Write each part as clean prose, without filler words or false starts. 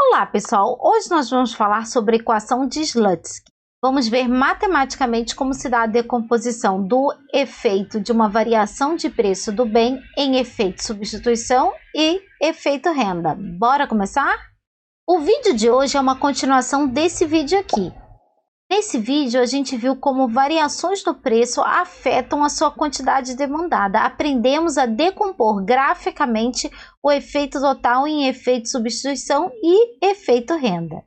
Olá, pessoal! Hoje nós vamos falar sobre a equação de Slutsky. Vamos ver matematicamente como se dá a decomposição do efeito de uma variação de preço do bem em efeito substituição e efeito renda. Bora começar? O vídeo de hoje é uma continuação desse vídeo aqui. Nesse vídeo, a gente viu como variações do preço afetam a sua quantidade demandada. Aprendemos a decompor graficamente o efeito total em efeito substituição e efeito renda.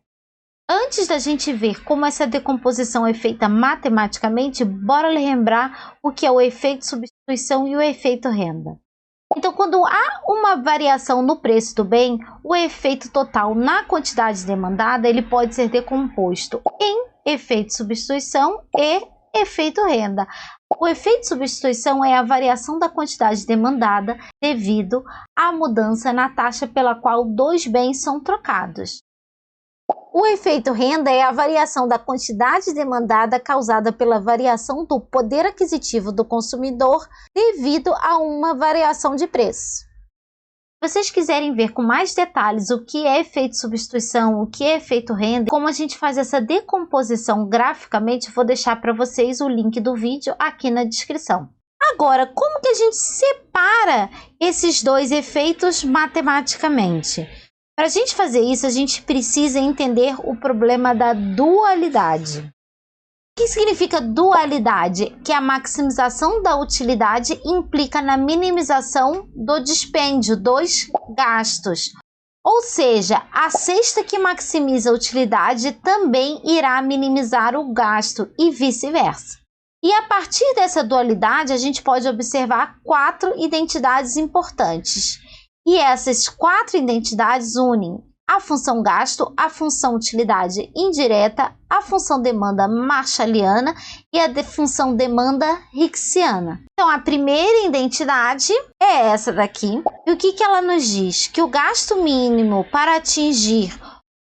Antes da gente ver como essa decomposição é feita matematicamente, bora lembrar o que é o efeito substituição e o efeito renda. Então, quando há uma variação no preço do bem, o efeito total na quantidade demandada ele pode ser decomposto em efeito substituição e efeito renda. O efeito substituição é a variação da quantidade demandada devido à mudança na taxa pela qual dois bens são trocados. O efeito renda é a variação da quantidade demandada causada pela variação do poder aquisitivo do consumidor devido a uma variação de preço. Se vocês quiserem ver com mais detalhes o que é efeito substituição, o que é efeito renda, como a gente faz essa decomposição graficamente, vou deixar para vocês o link do vídeo aqui na descrição. Agora, como que a gente separa esses dois efeitos matematicamente? Para a gente fazer isso, a gente precisa entender o problema da dualidade. O que significa dualidade? Que a maximização da utilidade implica na minimização do dispêndio, dos gastos. Ou seja, a cesta que maximiza a utilidade também irá minimizar o gasto e vice-versa. E a partir dessa dualidade, a gente pode observar 4 identidades importantes. E essas 4 identidades unem a função gasto, a função utilidade indireta, a função demanda marshalliana e a função demanda hicksiana. Então, a primeira identidade é essa daqui. E o que ela nos diz? Que o gasto mínimo para atingir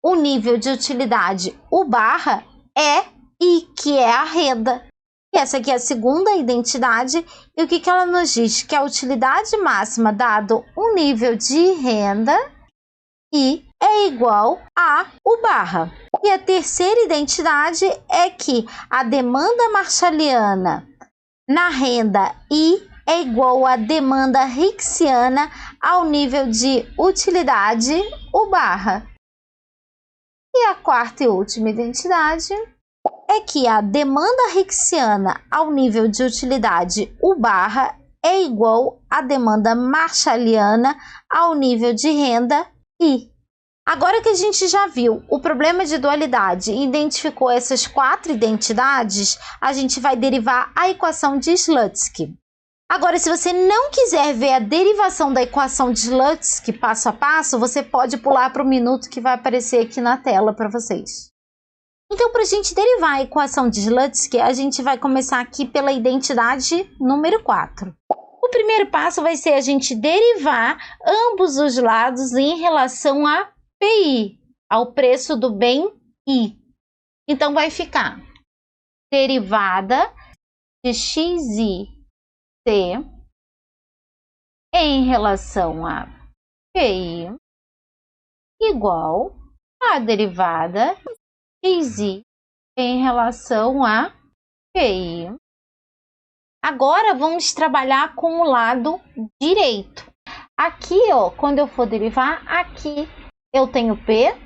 o nível de utilidade U barra é I, que é a renda. E essa aqui é a segunda identidade. E o que ela nos diz? Que a utilidade máxima dado um nível de renda I é igual a U barra. E a terceira identidade é que a demanda marshalliana na renda I é igual à demanda hicksiana ao nível de utilidade U barra. E a quarta e última identidade é que a demanda hicksiana ao nível de utilidade U barra é igual à demanda marshalliana ao nível de renda I. Agora que a gente já viu o problema de dualidade e identificou essas 4 identidades, a gente vai derivar a equação de Slutsky. Agora, se você não quiser ver a derivação da equação de Slutsky passo a passo, você pode pular para o minuto que vai aparecer aqui na tela para vocês. Então, para a gente derivar a equação de Slutsky, a gente vai começar aqui pela identidade número 4. O primeiro passo vai ser a gente derivar ambos os lados em relação a PI, ao preço do bem I. Então, vai ficar derivada de XIC em relação a PI igual a derivada XI em relação a PI. Agora, vamos trabalhar com o lado direito. Aqui, ó, quando eu for derivar, aqui eu tenho P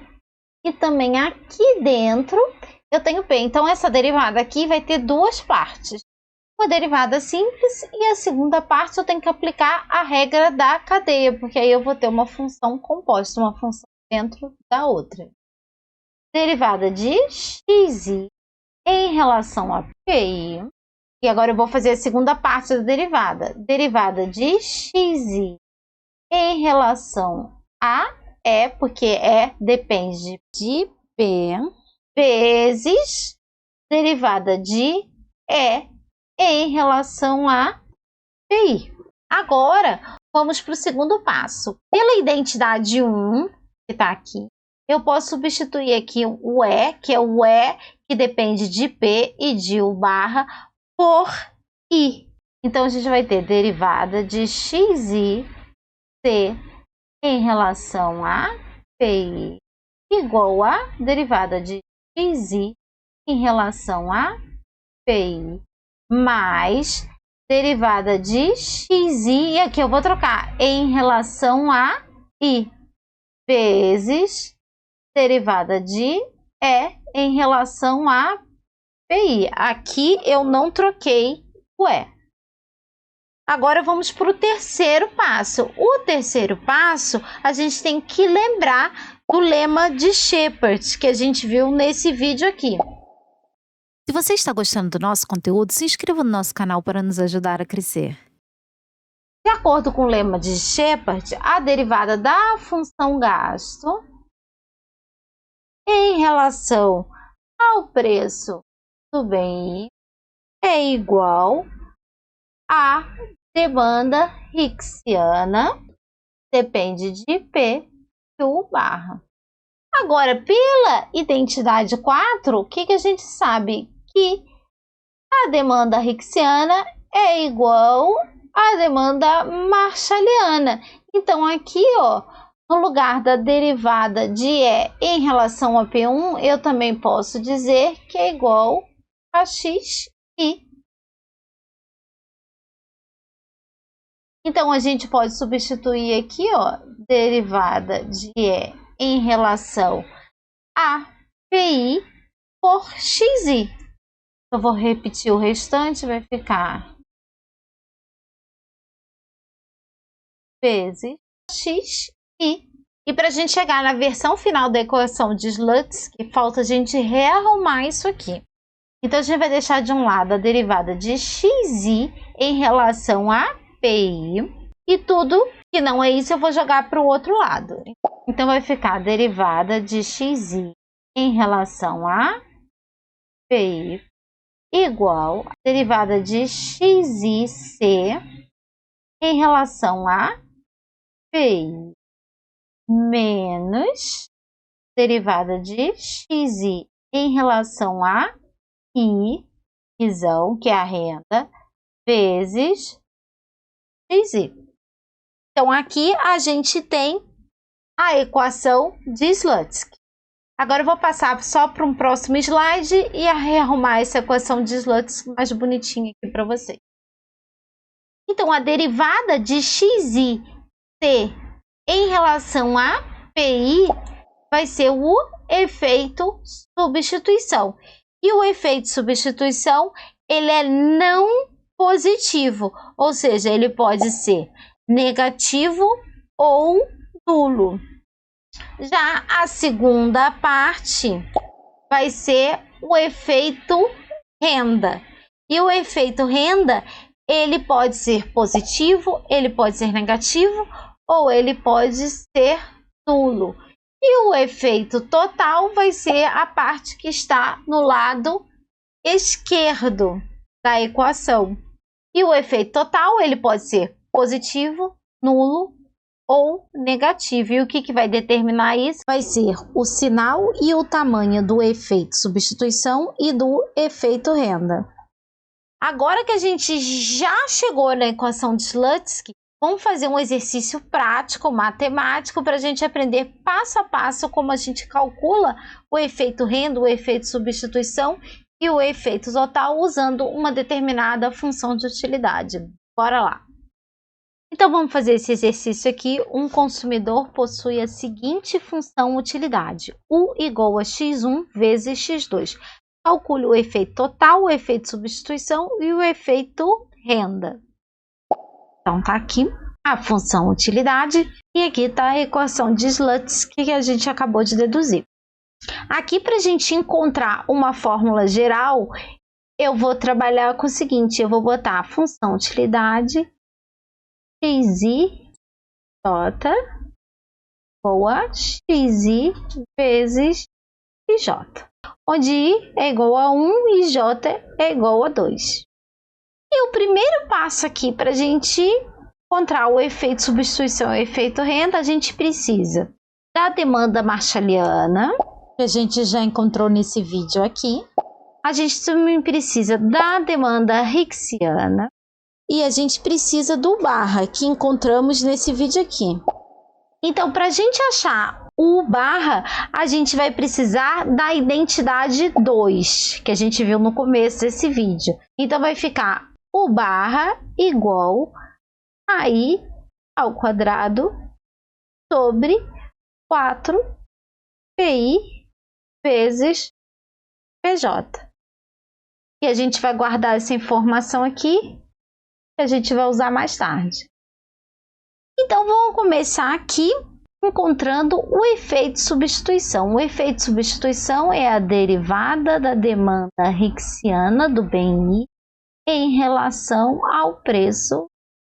e também aqui dentro eu tenho P. Então, essa derivada aqui vai ter duas partes. Uma derivada simples e a segunda parte eu tenho que aplicar a regra da cadeia, porque aí eu vou ter uma função composta, uma função dentro da outra. Derivada de XI em relação a PI. E agora eu vou fazer a segunda parte da derivada. Derivada de XI em relação a E, porque E depende de P, vezes derivada de E em relação a PI. Agora, vamos para o segundo passo. Pela identidade 1, que está aqui, eu posso substituir aqui o E, que é o E que depende de P e de U barra, por I. Então, a gente vai ter derivada de XI C em relação a PI igual a derivada de xi em relação a pi mais derivada de xi, e aqui eu vou trocar, em relação a i, vezes derivada de e em relação a pi. Aqui eu não troquei o e. Agora vamos para o terceiro passo. O terceiro passo, a gente tem que lembrar do lema de Shepard, que a gente viu nesse vídeo aqui. Se você está gostando do nosso conteúdo, se inscreva no nosso canal para nos ajudar a crescer. De acordo com o lema de Shepard, a derivada da função gasto em relação ao preço do bem é igual a demanda hicksiana, depende de P e U barra. Agora, pela identidade 4, o que a gente sabe? Que a demanda hicksiana é igual à demanda marshalliana. Então, aqui, ó, no lugar da derivada de E em relação a P1, eu também posso dizer que é igual a XI. Então, a gente pode substituir aqui, ó, derivada de E em relação a PI por XI. Eu vou repetir o restante, vai ficar vezes XI. E para a gente chegar na versão final da equação de Slutsky, falta a gente rearrumar isso aqui. Então, a gente vai deixar de um lado a derivada de XI em relação a PI, e tudo que não é isso eu vou jogar para o outro lado. Então, vai ficar a derivada de XI em relação a PI igual a derivada de XIC em relação a PI menos derivada de XI em relação a I, que é a renda, vezes XI. Então, aqui a gente tem a equação de Slutsky. Agora eu vou passar só para um próximo slide e rearrumar essa equação de Slutsky mais bonitinha aqui para vocês. Então, a derivada de XIC em relação a PI vai ser o efeito substituição. E o efeito substituição, ele é não positivo, ou seja, ele pode ser negativo ou nulo. Já a segunda parte vai ser o efeito renda. E o efeito renda, ele pode ser positivo, ele pode ser negativo ou ele pode ser nulo. E o efeito total vai ser a parte que está no lado esquerdo da equação. E o efeito total, ele pode ser positivo, nulo ou negativo. E o que vai determinar isso? Vai ser o sinal e o tamanho do efeito substituição e do efeito renda. Agora que a gente já chegou na equação de Slutsky, vamos fazer um exercício prático, matemático, para a gente aprender passo a passo como a gente calcula o efeito renda, o efeito substituição e o efeito total usando uma determinada função de utilidade. Bora lá! Então, vamos fazer esse exercício aqui. Um consumidor possui a seguinte função utilidade: U igual a x1 vezes x2. Calcule o efeito total, o efeito substituição e o efeito renda. Então, tá aqui a função utilidade e aqui tá a equação de Slutsky que a gente acabou de deduzir. Aqui, para a gente encontrar uma fórmula geral, eu vou trabalhar com o seguinte: eu vou botar a função utilidade xi j igual a xi vezes j, onde i é igual a 1 e j é igual a 2. E o primeiro passo aqui para a gente encontrar o efeito substituição e o efeito renda, a gente precisa da demanda marshalliana, que a gente já encontrou nesse vídeo aqui. A gente também precisa da demanda hicksiana e a gente precisa do barra, que encontramos nesse vídeo aqui. Então, para a gente achar o barra, a gente vai precisar da identidade 2, que a gente viu no começo desse vídeo. Então, vai ficar o barra igual a I ao quadrado sobre 4PI vezes PJ. E a gente vai guardar essa informação aqui, que a gente vai usar mais tarde. Então, vamos começar aqui encontrando o efeito de substituição. O efeito de substituição é a derivada da demanda Hicksiana do bem I em relação ao preço.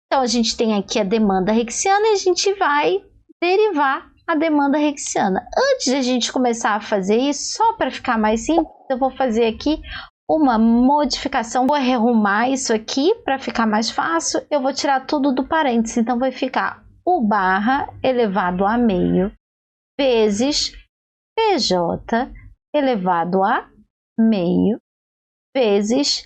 Então, a gente tem aqui a demanda Hicksiana e a gente vai derivar a demanda Hicksiana. Antes de a gente começar a fazer isso, só para ficar mais simples, eu vou fazer aqui uma modificação. Vou arrumar isso aqui para ficar mais fácil. Eu vou tirar tudo do parênteses, então vai ficar o barra elevado a meio vezes PJ elevado a meio vezes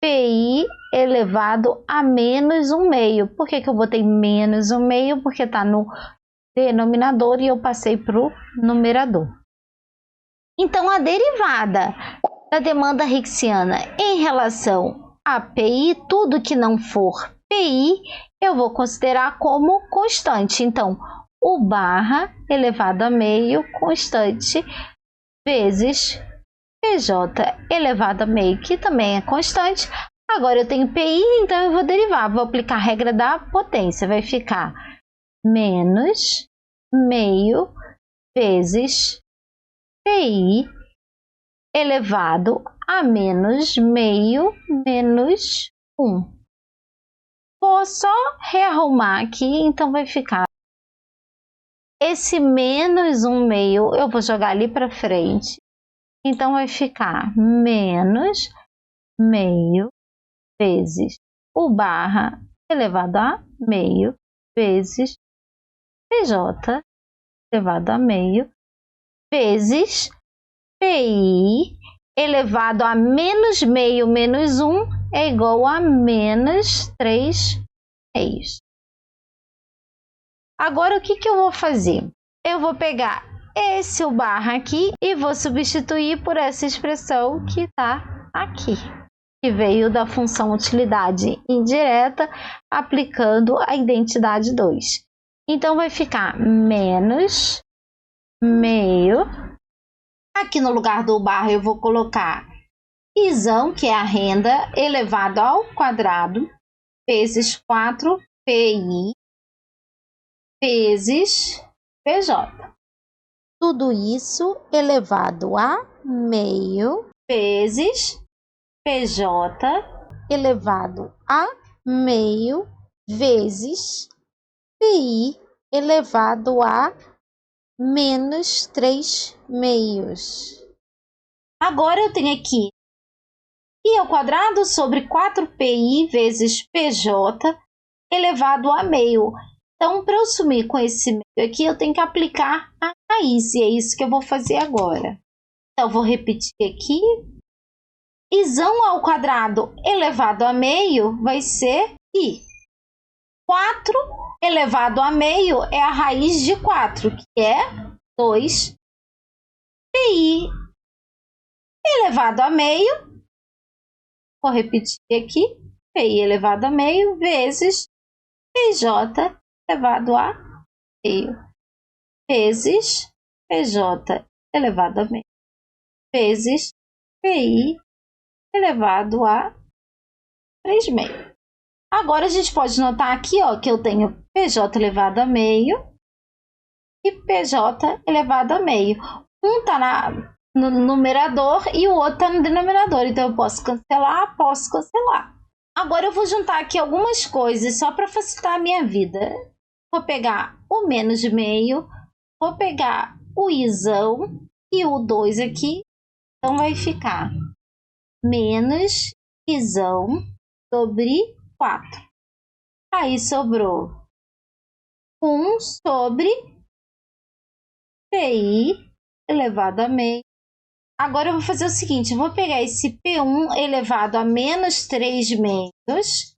PI elevado a menos 1/2. Por que eu botei menos 1/2? Porque está no denominador e eu passei para o numerador. Então, a derivada da demanda Hicksiana em relação a PI, tudo que não for PI, eu vou considerar como constante. Então, o barra elevado a meio constante vezes PJ elevado a meio, que também é constante. Agora eu tenho PI, então eu vou derivar, vou aplicar a regra da potência. Vai ficar menos meio vezes PI elevado a menos meio menos 1. Vou só rearrumar aqui, então vai ficar esse menos 1/2, eu vou jogar ali para frente. Então vai ficar menos meio vezes o barra elevado a meio vezes PJ elevado a meio vezes PI elevado a menos meio menos 1 é igual a menos 3/2. Agora, o que eu vou fazer? Eu vou pegar esse o barra aqui e vou substituir por essa expressão que está aqui, que veio da função utilidade indireta, aplicando a identidade 2. Então, vai ficar menos meio. Aqui no lugar do barra eu vou colocar Isão, que é a renda, elevado ao quadrado, vezes 4PI, vezes PJ. Tudo isso elevado a meio, vezes PJ, elevado a meio, vezes PI, elevado a menos 3/2. Agora eu tenho aqui I ao quadrado sobre 4PI vezes PJ elevado a meio. Então, para eu sumir com esse meio aqui, eu tenho que aplicar a raiz, e é isso que eu vou fazer agora. Então, eu vou repetir aqui. Isão ao quadrado elevado a meio vai ser I. 4 elevado a meio é a raiz de 4, que é 2. PI elevado a meio, vou repetir aqui, PI elevado a meio vezes PJ elevado a meio, vezes PJ elevado a meio, vezes PI elevado a 3/2. Agora, a gente pode notar aqui, ó, que eu tenho PJ elevado a meio e PJ elevado a meio. Um está no numerador e o outro está no denominador. Então, eu posso cancelar, posso cancelar. Agora, eu vou juntar aqui algumas coisas só para facilitar a minha vida. Vou pegar o menos meio, vou pegar o isão e o 2 aqui. Então, vai ficar menos isão sobre 4. Aí sobrou 1 sobre PI elevado a meio. Agora eu vou fazer o seguinte, eu vou pegar esse P1 elevado a menos 3/2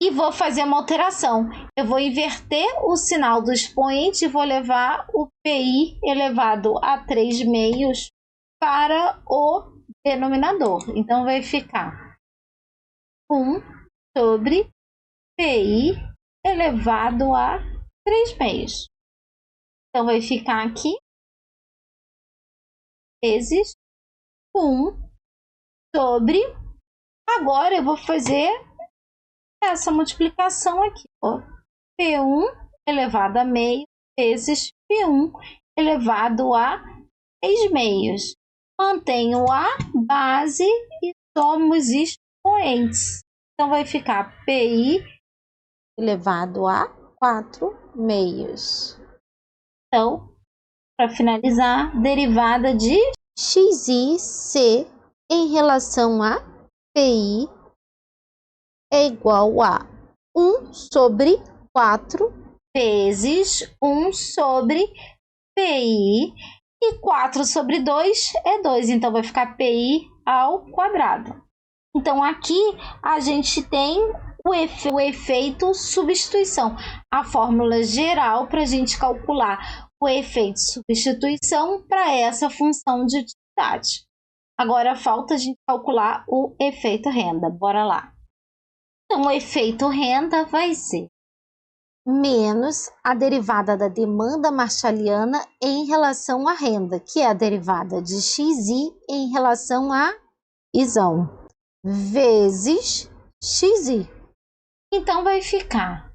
e vou fazer uma alteração. Eu vou inverter o sinal do expoente e vou levar o PI elevado a 3 meios para o denominador. Então, vai ficar 1 sobre PI elevado a 3 meios. Então, vai ficar aqui vezes 1 sobre... Agora, eu vou fazer essa multiplicação aqui, ó. P1 elevado a meio vezes P1 elevado a 3 meios. Mantenho a base e somo os expoentes. Então, vai ficar PI elevado a 4 meios. Então, para finalizar, derivada de XIC em relação a PI é igual a 1 sobre 4 vezes 1 sobre PI, e 4 sobre 2 é 2, então vai ficar PI ao quadrado. Então, aqui a gente tem o efeito substituição, a fórmula geral para a gente calcular o efeito substituição para essa função de utilidade. Agora, falta a gente calcular o efeito renda. Bora lá. Então, o efeito renda vai ser menos a derivada da demanda marshalliana em relação à renda, que é a derivada de XI em relação a Isão, vezes XI. Então, vai ficar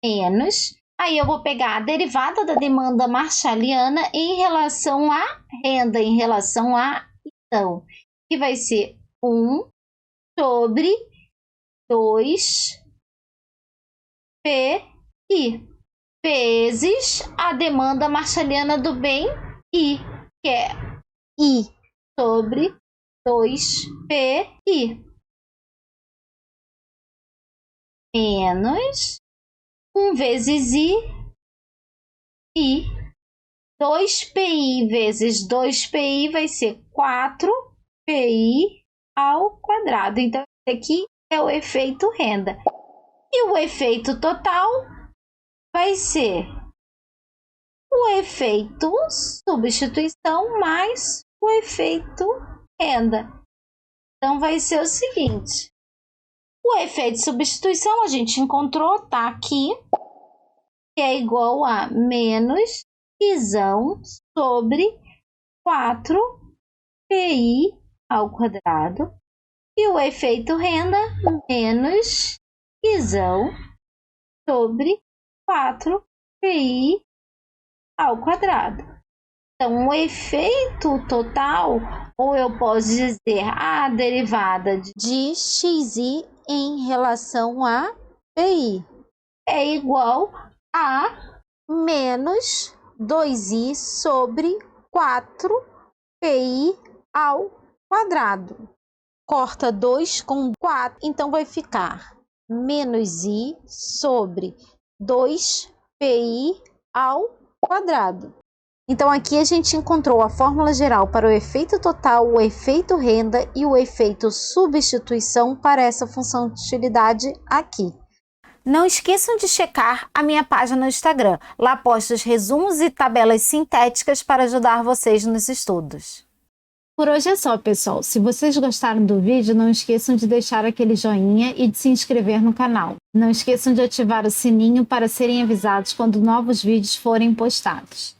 menos... Aí, eu vou pegar a derivada da demanda marshalliana em relação à renda, em relação a Isão, que vai ser 1 sobre 2 PI, vezes a demanda marshalliana do bem I, que é I sobre 2 PI, menos 1 vezes I, 2 PI vezes 2 PI vai ser 4 PI ao quadrado. Então, esse aqui é o efeito renda. E o efeito total vai ser o efeito substituição mais o efeito renda. Então, vai ser o seguinte. O efeito substituição a gente encontrou, tá aqui, que é igual a menos Isão sobre 4 PI ao quadrado. E o efeito renda, menos Isão sobre 4 PI ao quadrado. Então, o efeito total, ou eu posso dizer a derivada de XI em relação a PI, é igual a menos 2i sobre 4 PI ao quadrado. Corta 2 com 4, então vai ficar menos i sobre 2 PI ao quadrado. Então, aqui a gente encontrou a fórmula geral para o efeito total, o efeito renda e o efeito substituição para essa função de utilidade aqui. Não esqueçam de checar a minha página no Instagram. Lá posto os resumos e tabelas sintéticas para ajudar vocês nos estudos. Por hoje é só, pessoal. Se vocês gostaram do vídeo, não esqueçam de deixar aquele joinha e de se inscrever no canal. Não esqueçam de ativar o sininho para serem avisados quando novos vídeos forem postados.